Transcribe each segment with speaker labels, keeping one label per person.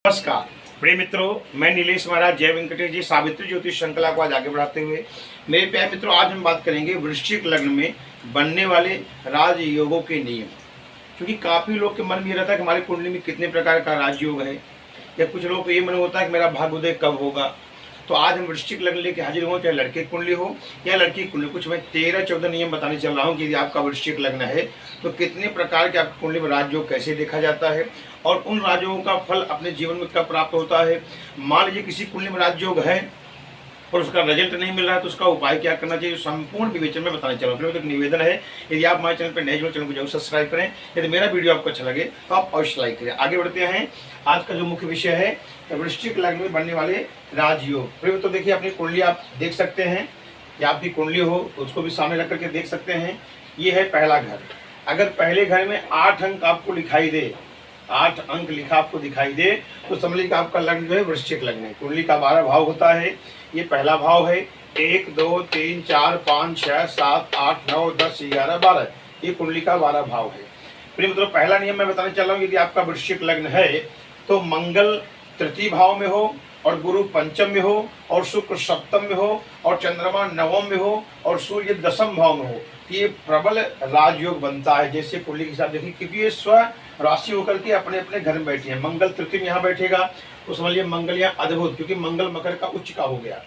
Speaker 1: नमस्कार प्रिय मित्रों, मैं नीलेश महाराज जय वेंकटेश जी सावित्री ज्योतिष श्रृंखला को आज आगे बढ़ाते हुए मेरे प्यारे मित्रों, आज हम बात करेंगे वृश्चिक लग्न में बनने वाले राजयोगों के नियम। क्योंकि काफी लोग के मन में ये रहता है कि हमारी कुंडली में कितने प्रकार का राजयोग है, या कुछ लोगों को ये मन होता है कि मेरा भाग्योदय कब होगा। तो आज हम वृश्चिक लग्न लेके हाजिर हो, चाहे लड़के की कुंडली हो या लड़की की कुंडली। कुछ मैं 13-14 नियम बताने चल रहा हूँ कि यदि आपका वृश्चिक लग्न है तो कितने प्रकार के आपकी कुंडली में राजयोग कैसे देखा जाता है और उन राजयोगों का फल अपने जीवन में कब प्राप्त होता है। मान लीजिए किसी कुंडली में राजयोग है और उसका रिजल्ट नहीं मिल रहा है तो उसका उपाय क्या करना चाहिए, संपूर्ण विवेचन में बताने चला हूँ। तो एक निवेदन है, यदि आप हमारे चैनल पर नए जुड़े, चैनल को जरूर सब्सक्राइब करें। यदि मेरा वीडियो आपको अच्छा लगे तो आप अवश्य लाइक करें। आगे बढ़ते हैं। आज का जो मुख्य विषय है वृश्चिक लग्न में बनने वाले राजयोग। तो देखिए, अपनी कुंडली आप देख सकते हैं, या आपकी कुंडली हो तो उसको भी सामने रख करके देख सकते हैं। ये है पहला घर। अगर पहले घर में 8 अंक आपको दिखाई दे, 8 अंक लिखा आपको दिखाई दे तो समझ लीजिए आपका लग्न जो है वृश्चिक लग्न है। कुंडली का 12 भाव होता है। ये पहला भाव है। 1 2 3 4 5 6 7 8 9 10 11 12, ये कुंडली का 12 भाव है। प्रिय मित्रों, पहला नियम मैं बताने चल रहा हूँ, यदि आपका वृश्चिक लग्न है तो मंगल तृतीय भाव में हो और गुरु पंचम में हो और शुक्र सप्तम में हो और चंद्रमा नवम में हो और सूर्य 10वें भाव में हो, ये प्रबल राजयोग बनता है। जैसे कुंडली के हिसाब देखिए, क्योंकि ये स्व राशि होकर के अपने अपने घर में बैठी है। मंगल तृतीय में यहाँ बैठेगा तो समझिए मंगल यहाँ अद्भुत, क्योंकि मंगल मकर का उच्च का हो गया।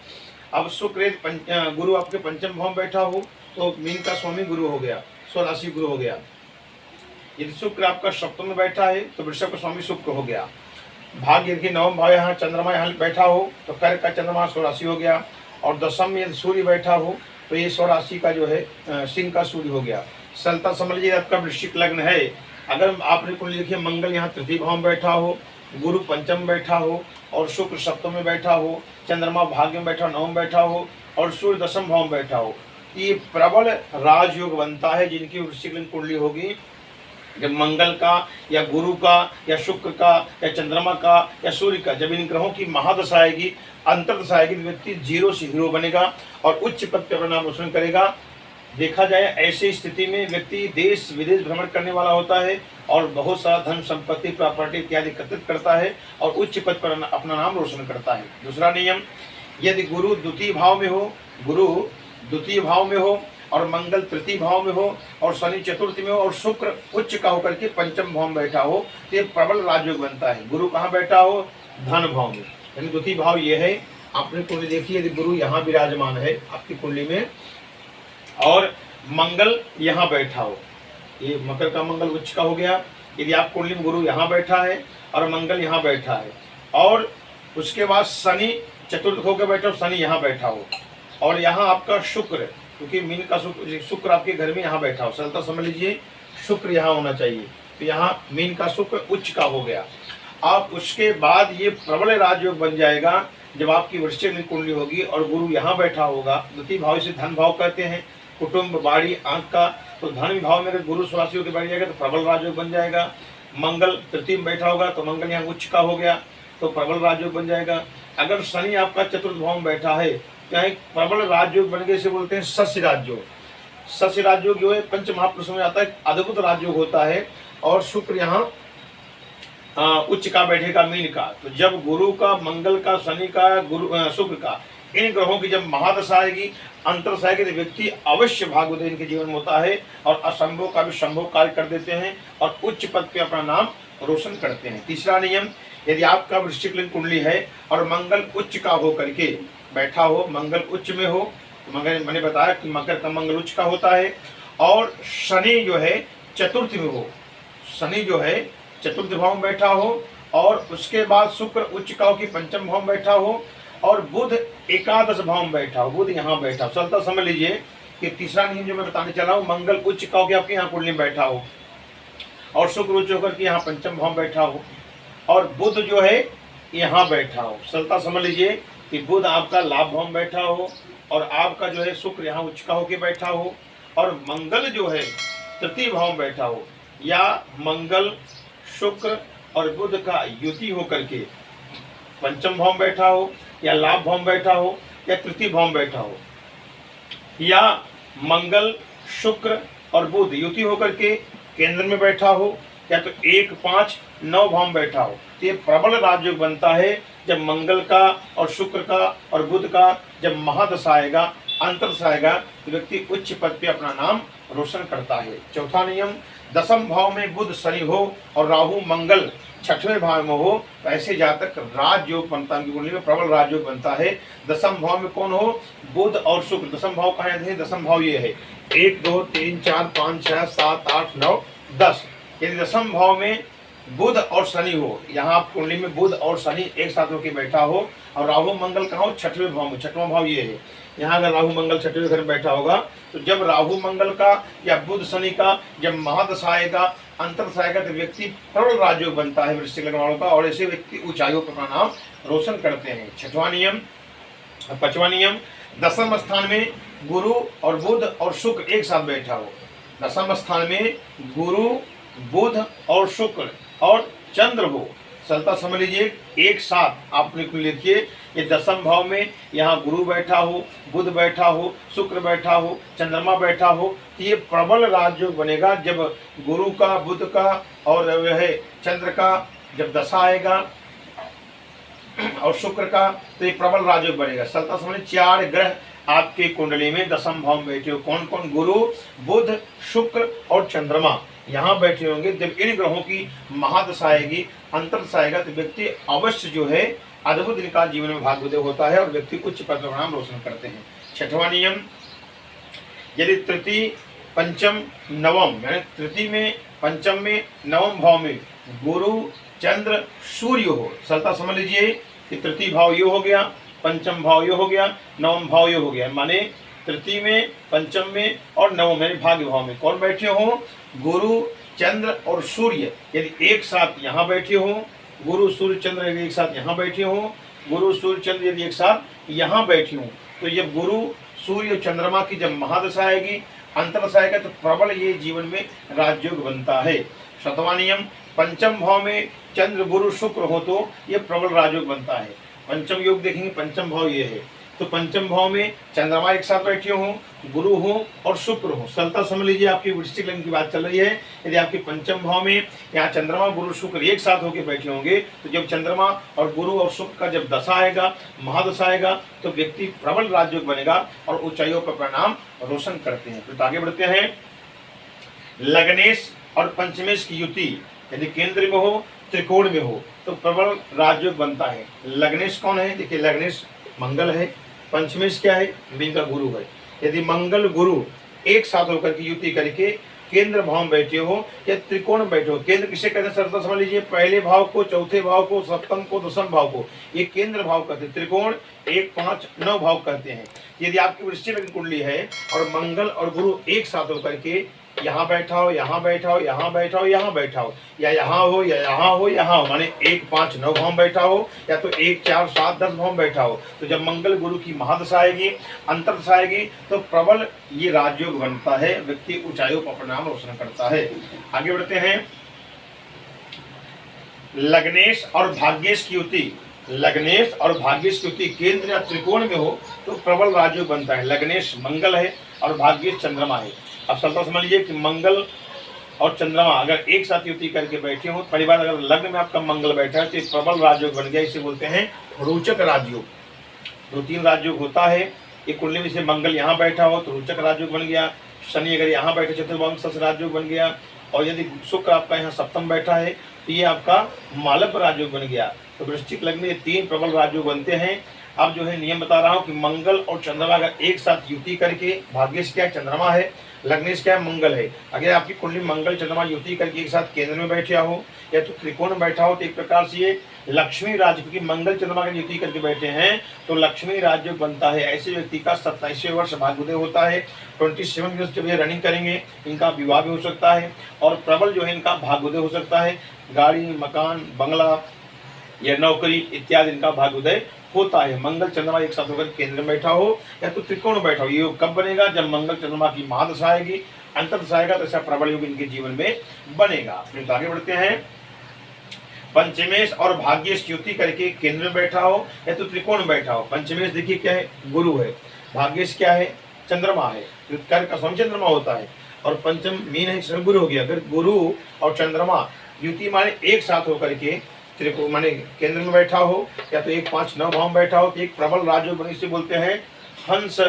Speaker 1: अब शुक्र गुरु आपके पंचम भाव में बैठा हो तो मीन का स्वामी गुरु हो गया, स्व राशि गुरु हो गया। यदि शुक्र आपका सप्तम में बैठा है तो वृषभ का स्वामी शुक्र हो गया। भाग्य के 9वें भाव यहाँ चंद्रमा यहाँ बैठा हो तो कर्क का चंद्रमा स्व राशि हो गया। और 10वें में यदि सूर्य बैठा हो तो ये स्व राशि का जो है सिंह का सूर्य हो गया। सलता समझ लीजिए आपका वृश्चिक लग्न है। अगर आपने कुंडली देखिए, मंगल यहाँ तृतीय भाव में बैठा हो, गुरु पंचम में बैठा हो और शुक्र सप्तम में बैठा हो, चंद्रमा भाग्य में बैठा हो, 9 में बैठा हो और सूर्य 10वें भाव में बैठा हो, ये प्रबल राजयोग बनता है। जिनकी वृश्चिक लग्न कुंडली होगी, जब मंगल का या गुरु का या शुक्र का या चंद्रमा का या सूर्य का, जब इन ग्रहों की महादशा आएगी, अंतर्दशा आएगी, तो व्यक्ति 0 से हीरो बनेगा और उच्च पद पर अपना नाम रोशन करेगा। देखा जाए ऐसी स्थिति में व्यक्ति देश विदेश भ्रमण करने वाला होता है और बहुत सारा धन संपत्ति प्रॉपर्टी इत्यादि एकत्रित करता है और उच्च पद पर अपना नाम रोशन करता है। दूसरा नियम, यदि गुरु द्वितीय भाव में हो, गुरु द्वितीय भाव में हो और मंगल तृतीय भाव में हो और शनि चतुर्थ में हो और शुक्र उच्च का होकर के पंचम भाव में बैठा हो तो ये प्रबल राजयोग बनता है। गुरु कहाँ बैठा हो? धन भाव में, यानी द्वितीय भाव ये है। आपने कुंडली देखी, यदि गुरु यहाँ विराजमान है आपकी कुंडली में और मंगल यहाँ बैठा हो, ये मकर का मंगल उच्च का हो गया। यदि आप कुंडली में गुरु यहाँ बैठा है और मंगल यहाँ बैठा है और उसके बाद शनि चतुर्थ होकर बैठा हो, शनि यहाँ बैठा हो और यहाँ आपका शुक्र, क्योंकि मीन का शुक्र आपके घर में यहाँ बैठा हो, सरलता समझ लीजिए शुक्र यहाँ होना चाहिए, तो यहाँ मीन का शुक्र उच्च का हो गया। आप उसके बाद ये प्रबल राजयोग बन जाएगा जब आपकी वृश्चिक कुंडली होगी और गुरु यहाँ बैठा होगा। द्वितीय भाव से धन भाव कहते हैं, कुटुंब बाड़ी आंख का, तो धन भाव में अगर गुरु स्वास्थ्य होकर बैठ जाएगा तो प्रबल राजयोग बन जाएगा। मंगल तृतीय में बैठा होगा तो मंगल यहाँ उच्च का हो गया तो प्रबल राजयोग बन जाएगा। अगर शनि आपका चतुर्थ भाव में बैठा है क्या है, प्रबल राजयोग बन गए, से बोलते हैं शस्य राजयोग। शस्य राजयोग जो है पंच महापुरुषों में आता है, अद्भुत राजयोग होता है। और शुक्र यहाँ उच्च का बैठेगा मीन का। तो जब गुरु का, मंगल का, शनि का, गुरु शुक्र का, इन ग्रहों की जब महादशा आएगी, अंतरदशा आएगी, तो व्यक्ति अवश्य भाग्योदय इनके जीवन में होता है और असंभव का भी संभव कार्य कर देते हैं और उच्च पद पे अपना नाम रोशन करते हैं। तीसरा नियम, यदि आपका वृश्चिक लग्न कुंडली है और मंगल उच्च का हो करके बैठा हो, मंगल उच्च में हो, तो मंगल, मैंने बताया कि मकर का मंगल उच्च का होता है और शनि जो है चतुर्थ में हो, शनि जो है चतुर्थ भाव में बैठा हो और उसके बाद शुक्र उच्च का हो कि पंचम भाव में बैठा हो और बुध एकादश भाव में बैठा हो, बुध यहाँ बैठा हो। चलता समझ लीजिए कि तीसरा नियम जो मैं बताने चला हूँ, मंगल उच्च का हो कि आपके यहाँ कुंडली में बैठा हो और शुक्र उच्च होकर के यहाँ पंचम भाव में बैठा हो और बुध जो है यहाँ बैठा हो। चलता समझ लीजिए कि बुध आपका लाभ भाव में बैठा हो और आपका जो है शुक्र यहाँ उच्च का होकर बैठा हो और मंगल जो है तृतीय भाव में बैठा हो, या मंगल शुक्र और बुध का युति होकर के पंचम भाव में बैठा हो या लाभ भाव में बैठा हो या तृतीय भाव में बैठा हो, या मंगल शुक्र और बुध युति होकर के केंद्र में बैठा हो या तो 1 5 9 भाव में बैठा हो, तो ये प्रबल राजयोग बनता है जब मंगल का और शुक्र का और बुध का जब महादशा आएगा, अंतरदशा आएगा, तो व्यक्ति उच्च पद पे अपना नाम रोशन करता है। चौथा नियम, दसम भाव में बुध शनि हो और राहु मंगल छठवें भाव में हो, तो ऐसे जातक राजयोग बनता है, उनकी कुंडली में प्रबल राजयोग बनता है। दसम भाव में कौन हो? बुध और शुक्र। दसम भाव कहाँ है? दसम भाव ये है 1 2 3 4 5 6 7 8 9 10। यदि दसम भाव में बुध और शनि हो, यहाँ कुंडली में बुध और शनि एक साथ होकर बैठा हो, और राहु मंगल कहाँ हो? छठवें भाव में। छठवां भाव ये है, यहाँ अगर राहु मंगल छठवें घर में बैठा होगा, तो जब राहु मंगल का या बुध शनि का जब महादशा आएगा, अंतरदशा आएगा, तो व्यक्ति प्रबल राजयोग बनता है वृश्चिक लग्न वालों का, और ऐसे व्यक्ति ऊंचाइयों पर अपना नाम रोशन करते हैं। छठवां नियम, पांचवां नियम, दसम स्थान में गुरु और बुध और शुक्र एक साथ बैठा हो। दसम स्थान में गुरु, बुध और शुक्र और चंद्र हो, सरलता समझ लीजिए एक साथ आपने लिखिए, ये दसम भाव में यहाँ गुरु बैठा हो, बुध बैठा हो, शुक्र बैठा हो, चंद्रमा बैठा हो, तो ये प्रबल राजयोग बनेगा जब गुरु का, बुध का और वह चंद्र का जब दशा आएगा और शुक्र का, तो ये प्रबल राजयोग बनेगा। सरलता समझ, 4 ग्रह आपके कुंडली में दसम भाव में बैठे हो। कौन कौन? गुरु, बुध, शुक्र और चंद्रमा यहाँ बैठे होंगे। जब इन ग्रहों की महादशा आएगी, अंतरदशा आएगा, तो व्यक्ति अवश्य जो है अद्भुत इनका जीवन में भाग्योदय होता है और व्यक्ति उच्च पद पर नाम रोशन करते हैं। छठवां नियम, यदि तृतीय, पंचम, नवम, यानी तृतीय में, पंचम में, नवम भाव में गुरु, चंद्र, सूर्य हो, सरलता समझ लीजिए कि तृतीय भाव ये हो गया, पंचम भाव ये हो गया, नवम भाव ये हो गया, माने तृतीय में, पंचम में और नवम में भाग्य भाव में कौन बैठे हो? गुरु, चंद्र और सूर्य यदि एक साथ यहाँ बैठे हो, गुरु, सूर्य, चंद्र यदि एक साथ यहाँ बैठे हो, गुरु, सूर्य, चंद्र यदि एक साथ यहाँ बैठे हो, तो जब गुरु, सूर्य, चंद्रमा की जब महादशा आएगी, अंतरदशा आएगा, तो प्रबल ये जीवन में राजयोग बनता है। सातवां नियम, पंचम भाव में चंद्र, गुरु, शुक्र हो तो ये प्रबल राजयोग बनता है। पंचम योग देखेंगे, पंचम भाव ये है, तो पंचम भाव में चंद्रमा एक साथ बैठे हो, गुरु हो और शुक्र हो। सरलता समझ लीजिए, आपकी वृश्चिक लग्न की बात चल रही है। यदि आपके पंचम भाव में यहाँ चंद्रमा, गुरु, शुक्र एक साथ होकर बैठे होंगे, तो जब चंद्रमा और गुरु और शुक्र का जब दशा आएगा, महादशा आएगा, तो व्यक्ति प्रबल राजयोग बनेगा और ऊंचाइयों पर अपना नाम रोशन करते हैं। फिर आगे बढ़ते हैं। लग्नेश और पंचमेश की युति यदि केंद्र में हो, त्रिकोण में हो, तो प्रबल राजयोग बनता है। लग्नेश कौन है? देखिए, लग्नेश मंगल है, पंचमेश क्या है? इनका गुरु है। यदि मंगल गुरु एक साथ होकर के युति करके केंद्र भाव में बैठे हो या त्रिकोण में बैठे हो, केंद्र किसे कहते हैं? सरलता समझ लीजिए, पहले भाव को, चौथे भाव को, सप्तम को, दसम भाव को ये केंद्र भाव कहते हैं। त्रिकोण 1 5 9 भाव कहते हैं। यदि आपकी वृश्चिक लग्न कुंडली है और मंगल और गुरु एक साथ होकर के यहाँ बैठा हो, यहाँ बैठा हो, यहाँ बैठा हो, यहाँ बैठा हो, या यहाँ हो, या यहाँ हो, यहाँ हो, माने 1 5 9 भाव में बैठा हो, या तो 1 4 7 10 भाव में बैठा हो, तो जब मंगल गुरु की महादशा आएगी, अंतरदशा आएगी, तो प्रबल ये राजयोग बनता है, व्यक्ति ऊंचाइयों पर अपना नाम रोशन करता है। आगे बढ़ते हैं। लग्नेश और भाग्येश की युति, लग्नेश और भाग्येश की युति केंद्र या त्रिकोण में हो तो प्रबल राजयोग बनता है। लग्नेश मंगल है और भाग्येश चंद्रमा है। अब सरलता समझ लीजिए कि मंगल और चंद्रमा अगर एक साथ युति करके बैठे हो, परिवार अगर लग्न में आपका मंगल बैठा है, तो प्रबल राजयोग बन गया। इसे बोलते हैं रोचक राजयोग। 2-3 राजयोग होता है। एक कुंडली में से मंगल यहाँ बैठा हो तो रोचक राजयोग बन गया। शनि अगर यहाँ बैठे चतुर्वंश राजयोग बन गया। और यदि शुक्र आपका यहाँ सप्तम बैठा है तो ये आपका मालव राजयोग बन गया। तो वृश्चिक लग्न में 3 प्रबल राजयोग बनते हैं। अब जो है नियम बता रहा हूँ कि मंगल और चंद्रमा अगर एक साथ युति करके, भाग्येश क्या चंद्रमा है, लग्नेश क्या मंगल है, अगर आपकी कुंडली मंगल चंद्रमा युति करके एक साथ केंद्र में बैठे हो या तो त्रिकोण में बैठा हो, तो एक प्रकार से ये लक्ष्मी राज, क्योंकि मंगल चंद्रमा का युति करके बैठे हैं तो लक्ष्मी राज्य बनता है। ऐसे व्यक्ति का 27वें वर्ष भाग्योदय होता है। 27 ईयर्स जब ये रनिंग करेंगे इनका विवाह भी हो सकता है और प्रबल जो है इनका भाग्योदय हो सकता है। गाड़ी, मकान, बंगला या नौकरी इत्यादि इनका भाग्योदय होता है। मंगल चंद्रमा एक साथ होकर केंद्र में बैठा हो या तो त्रिकोण में बैठा हो। ये कब बनेगा? जब मंगल चंद्रमा की महादशा आएगी, अंतर्दशा आएगा, तो ऐसा प्रबल योग इनके जीवन में बनेगा। फिर आगे बढ़ते हैं। पंचमेश और भाग्येश की युति करके केंद्र में बैठा हो या तो त्रिकोण में बैठा हो। पंचमेश देखिए क्या है? गुरु है। भाग्येश क्या है? चंद्रमा है। तो कर्क का स्वयं चंद्रमा होता है। और पंचम मीन है, इसमें गुरु हो गया। अगर गुरु और चंद्रमा युति माने एक साथ होकर के त्रिकोण माने केंद्र में बैठा हो, या तो 1 5 9 भाव में बैठा हो, तो एक प्रबल राजयोग बने, इसे बोलते हैं हंस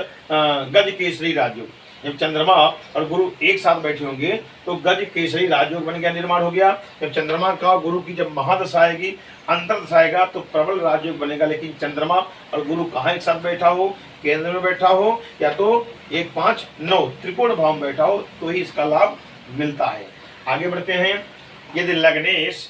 Speaker 1: गज केसरी राजयोग। जब चंद्रमा और गुरु एक साथ बैठे होंगे तो गज केसरी राजयोग बन गया, निर्माण हो गया। जब चंद्रमा का गुरु की जब महादशा आएगी, अंतर्दशा आएगा, तो प्रबल राजयोग बनेगा। लेकिन चंद्रमा और गुरु कहाँ एक साथ बैठा हो, केंद्र में बैठा हो, या तो 1 5 9 त्रिकोण भाव में बैठा हो, तो ही इसका लाभ मिलता है। आगे बढ़ते हैं। यदि लग्नेश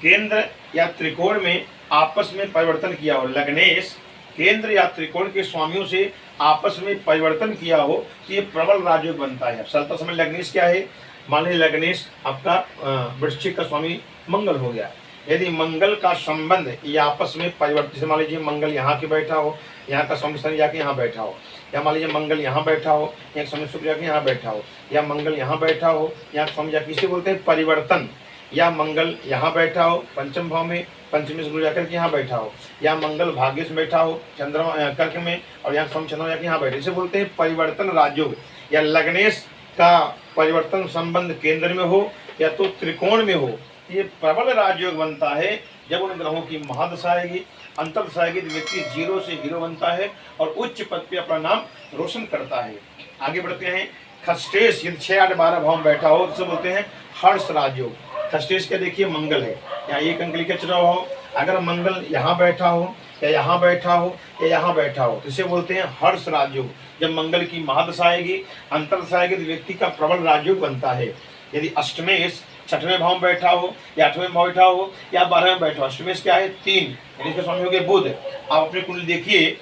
Speaker 1: केंद्र या त्रिकोण में आपस में परिवर्तन किया हो, लग्नेश केंद्र या त्रिकोण के स्वामियों से आपस में परिवर्तन किया हो, तो ये प्रबल राजयोग बनता है। चलता समय लग्नेश क्या है, मान लीजिए लग्नेश आपका वृश्चिक का स्वामी मंगल हो गया। यदि मंगल का संबंध या आपस में परिवर्तित, मान लीजिए मंगल यहाँ के बैठा हो, यहाँ का स्वामी शनि जाके यहाँ बैठा हो, या मान लीजिए मंगल यहाँ बैठा हो, यहाँ स्वामी शुक्र जाके यहाँ बैठा हो, या मंगल यहाँ बैठा हो, यहाँ स्वामी जाके, इसे बोलते हैं परिवर्तन। या मंगल यहाँ बैठा हो पंचम भाव में, पंचमी से गुरु जाकर के यहाँ बैठा हो, या मंगल भाग्य से बैठा हो चंद्रमा कर्क में, और यहाँ स्वामी चंद्रमा जाके यहाँ बैठे, इसे बोलते हैं परिवर्तन राजयोग। या लग्नेश का परिवर्तन संबंध केंद्र में हो या तो त्रिकोण में हो, ये प्रबल राजयोग बनता है। जब उन ग्रहों की महादशा आएगी, अंतर्दशा आएगी, तो व्यक्ति 0 से हीरो बनता है और उच्च पद पे अपना नाम रोशन करता है। आगे बढ़ते हैं। खष्टेश यदि 6 8 12 भाव में बैठा हो, तो बोलते हैं हर्ष राजयोग। खष्टेश का देखिए मंगल है, यहाँ एक अंक लिखा चुना हो, अगर मंगल यहाँ बैठा हो, या यहाँ बैठा हो, या यहाँ बैठा हो, तो इसे बोलते हैं हर्ष राजयोग। जब मंगल की महादशा आएगी, अंतर्दशा आएगी, तो व्यक्ति का प्रबल राजयोग बनता है। यदि अष्टमेश 6वें भाव में बैठा हो, या 8वें भाव बैठा हो, या 12वें में बैठा हो, अष्टमेश क्या है 3, यानी इसके स्वामी हो गए बुध। आप अपनी कुंडली देखिए,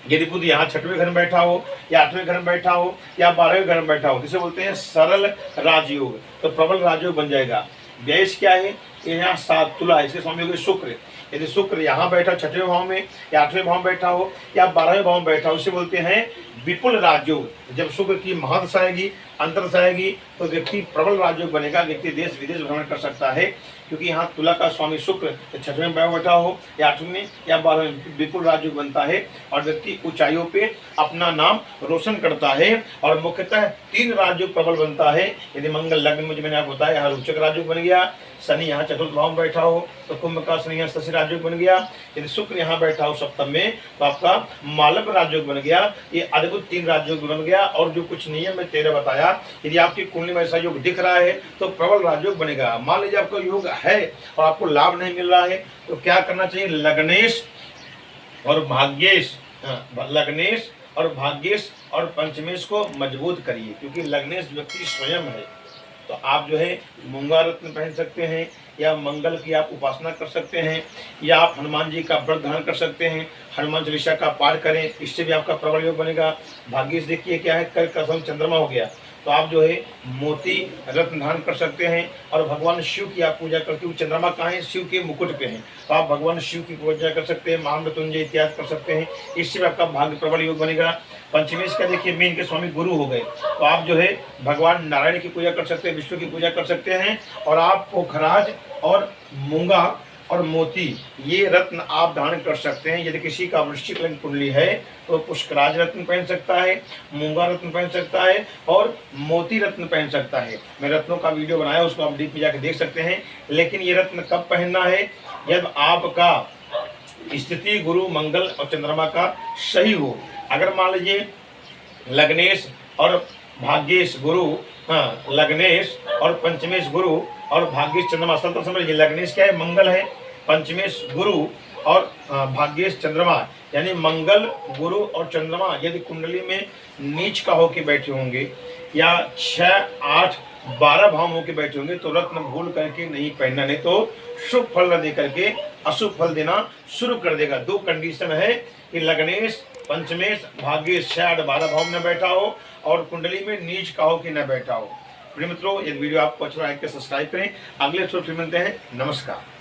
Speaker 1: यदि बुध यहाँ 6वें घर में बैठा हो, या 8वें घर में बैठा हो, या 12वें घर में बैठा हो, जिसे बोलते हैं सरल राजयोग, तो प्रबल राजयोग बन जाएगा। व्यय क्या है, ये यहाँ 7 तुला, इसके स्वामी हो गए शुक्र। यदि शुक्र यहाँ बैठा 6वें भाव में, या 8वें भाव में बैठा हो, या 12वें भाव में बैठा हो, इसे बोलते हैं विपुल राजयोग। जब शुक्र की महादशा आएगी, अंतर्दशा आएगी, तो व्यक्ति प्रबल राजयोग बनेगा। व्यक्ति देश विदेश भ्रमण कर सकता है, क्योंकि यहाँ तुला का स्वामी शुक्र 6वें भाव में बैठा हो, या 8वें या 12वें, विपुल राजयोग बनता है और व्यक्ति ऊंचाइयों पे अपना नाम रोशन करता है। और मुख्यतः 3 राजयोग प्रबल बनता है। यदि मंगल लग्न में, जो मैंने आपको बताया, यहाँ रोचक राजयोग बन गया। शनि यहाँ चतुर्थ भाव में बैठा हो, तो कुंभ का शनि यहाँ शशि राजयोग बन गया। यदि शुक्र यहाँ बैठा हो सप्तम में, तो आपका मालव राजयोग बन गया। ये अद्भुत 3 राजयोग बन गया। और जो कुछ नियम मैं 13 बताया, यदि आपकी कुंडली में ऐसा योग दिख रहा है, तो प्रबल राजयोग बनेगा। मान लीजिए आपका योग है और आपको लाभ नहीं मिल रहा है, तो क्या करना चाहिए, लग्नेश और भाग्येश, लग्नेश और भाग्येश और पंचमेश को मजबूत करिए, क्योंकि लग्नेश व्यक्ति स्वयं है। तो आप जो है मूंगा रत्न पहन सकते हैं, या मंगल की आप उपासना कर सकते हैं, या आप हनुमान जी का व्रत धारण कर सकते हैं, हनुमान चालीसा का पाठ करें, इससे भी आपका प्रबल योग बनेगा। भाग्येश देखिए क्या है, कर्क का चंद्रमा हो गया, तो आप जो है मोती रत्न धारण कर सकते हैं। और भगवान शिव की आप पूजा करके, वो चंद्रमा कहाँ है, शिव के मुकुट पे हैं, तो आप भगवान शिव की पूजा कर सकते हैं, महामृत्युंजय इत्यादि कर सकते हैं, इससे भी आपका भाग्य प्रबल योग बनेगा। पंचमेश का देखिए मीन के स्वामी गुरु हो गए, तो आप जो है भगवान नारायण की पूजा कर सकते हैं, विष्णु की पूजा कर सकते हैं। और आप पोखराज और मूंगा और मोती, ये रत्न आप धारण कर सकते हैं। यदि किसी का वृश्चिक लग्न कुंडली है, तो पुष्कराज रत्न पहन सकता है, मूंगा रत्न पहन सकता है, और मोती रत्न पहन सकता है। मैं रत्नों का वीडियो बनाया, उसको आप डीप में जाकर देख सकते हैं। लेकिन ये रत्न कब पहनना है, जब आपका स्थिति गुरु मंगल और चंद्रमा का सही हो। अगर मान लीजिए लग्नेश और भाग्येश गुरु, लग्नेश और पंचमेश गुरु और भाग्येश चंद्रमा, असल तो समझिए लग्नेश क्या है, मंगल है, पंचमेश गुरु और भाग्येश चंद्रमा, यानी मंगल गुरु और चंद्रमा यदि कुंडली में नीच का होके बैठे होंगे, या 6 8 12 भाव होके बैठे होंगे, तो रत्न भूल करके नहीं पहनना, नहीं तो शुभ फल न दे करके अशुभ फल देना शुरू कर देगा। 2 कंडीशन है कि लग्नेश पंचमेश भाग्येश 6 8 12 भाव में बैठा हो, और कुंडली में नीच का हो कि न बैठा हो। प्रिय मित्रों, ये वीडियो आपको अच्छा लगा, सब्सक्राइब करें। अगले एपिसोड फिर मिलते हैं। नमस्कार।